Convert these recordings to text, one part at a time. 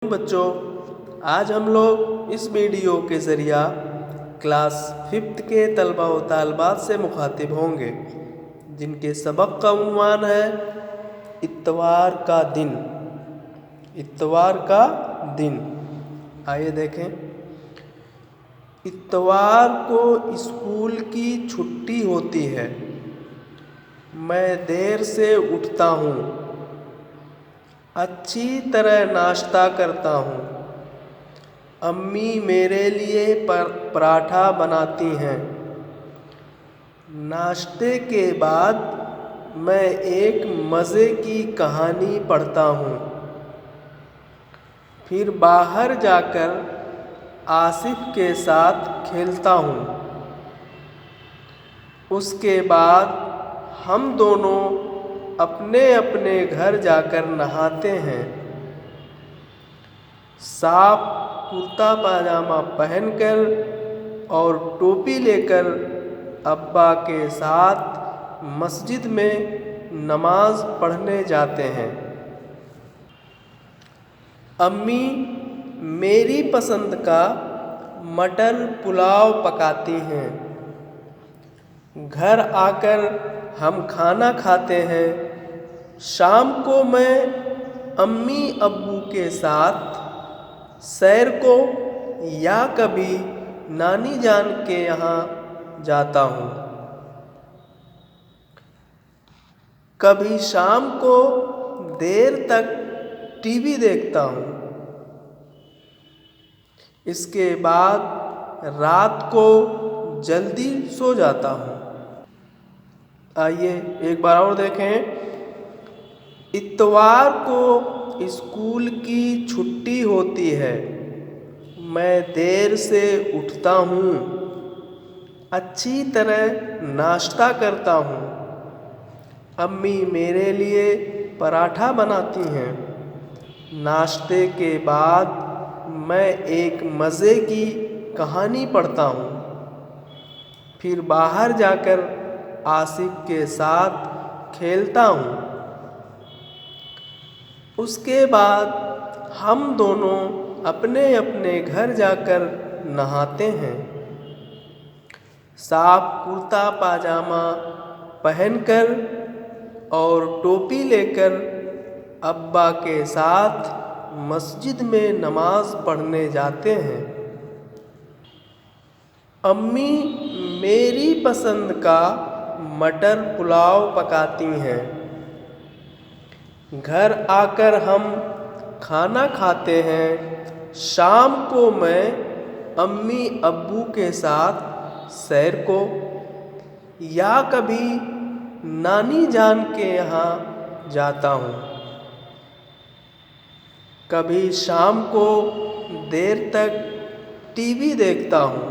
बच्चों, आज हम लोग इस वीडियो के ज़रिया क्लास 5th के तलबा व तालबात से मुखातिब होंगे, जिनके सबक का उन्वान है इत्वार का दिन। इत्वार का दिन। आइए देखें। इत्वार को स्कूल की छुट्टी होती है। मैं देर से उठता हूँ। अच्छी तरह नाश्ता करता हूँ। अम्मी मेरे लिए पराठा बनाती हैं। नाश्ते के बाद मैं एक मज़े की कहानी पढ़ता हूँ। फिर बाहर जाकर आसिफ के साथ खेलता हूँ। उसके बाद हम दोनों अपने अपने घर जाकर नहाते हैं। साफ कुर्ता पाजामा पहनकर और टोपी लेकर अब्बा के साथ मस्जिद में नमाज पढ़ने जाते हैं। अम्मी मेरी पसंद का मटर पुलाव पकाती हैं। घर आकर हम खाना खाते हैं। शाम को मैं अम्मी अब्बू के साथ सैर को या कभी नानी जान के यहाँ जाता हूँ। कभी शाम को देर तक टीवी देखता हूँ। इसके बाद रात को जल्दी सो जाता हूँ। आइए एक बार और देखें। इत्वार को स्कूल की छुट्टी होती है। मैं देर से उठता हूँ। अच्छी तरह नाश्ता करता हूँ। अम्मी मेरे लिए पराठा बनाती हैं। नाश्ते के बाद मैं एक मज़े की कहानी पढ़ता हूँ। फिर बाहर जाकर आसिफ के साथ खेलता हूँ। उसके बाद हम दोनों अपने अपने घर जाकर नहाते हैं। साफ कुर्ता पाजामा पहनकर और टोपी लेकर अब्बा के साथ मस्जिद में नमाज पढ़ने जाते हैं। अम्मी मेरी पसंद का मटर पुलाव पकाती हैं। घर आकर हम खाना खाते हैं। शाम को मैं अम्मी अब्बू के साथ सैर को या कभी नानी जान के यहाँ जाता हूँ। कभी शाम को देर तक टीवी देखता हूँ।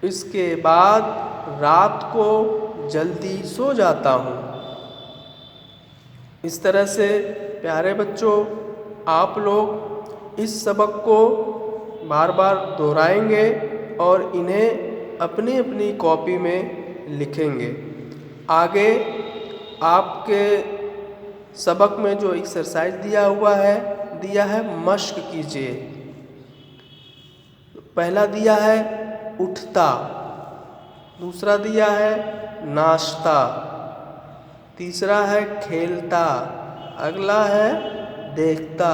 इसके बाद रात को जल्दी सो जाता हूँ। इस तरह से प्यारे बच्चों, आप लोग इस सबक को बार बार दोहराएंगे और इन्हें अपनी अपनी कॉपी में लिखेंगे। आगे आपके सबक में जो एक्सरसाइज दिया है मश्क कीजिए। पहला दिया है उठता, दूसरा दिया है नाश्ता, तीसरा है खेलता, अगला है देखता,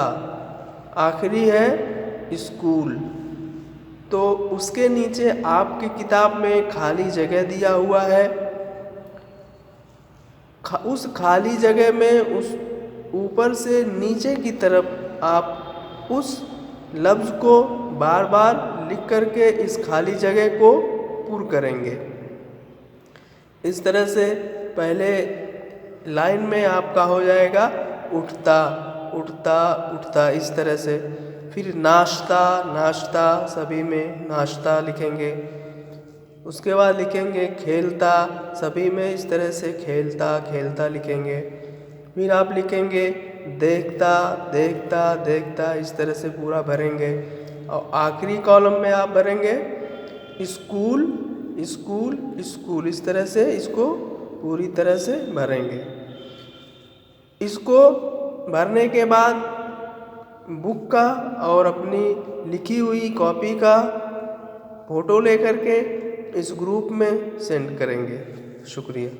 आखिरी है स्कूल। तो उसके नीचे आपकी किताब में खाली जगह दिया हुआ है। उस खाली जगह में उस ऊपर से नीचे की तरफ आप उस लफ्ज़ को बार बार लिख करके इस खाली जगह को पूर्ण करेंगे। इस तरह से पहले लाइन में आपका हो जाएगा उठता उठता उठता, इस तरह से। फिर नाश्ता नाश्ता, सभी में नाश्ता लिखेंगे। उसके बाद लिखेंगे खेलता, सभी में इस तरह से खेलता खेलता लिखेंगे। फिर आप लिखेंगे देखता देखता देखता, इस तरह से पूरा भरेंगे। और आखिरी कॉलम में आप भरेंगे स्कूल स्कूल स्कूल, इस तरह से इसको पूरी तरह से भरेंगे। इसको भरने के बाद बुक का और अपनी लिखी हुई कॉपी का फ़ोटो लेकर के इस ग्रुप में सेंड करेंगे। शुक्रिया।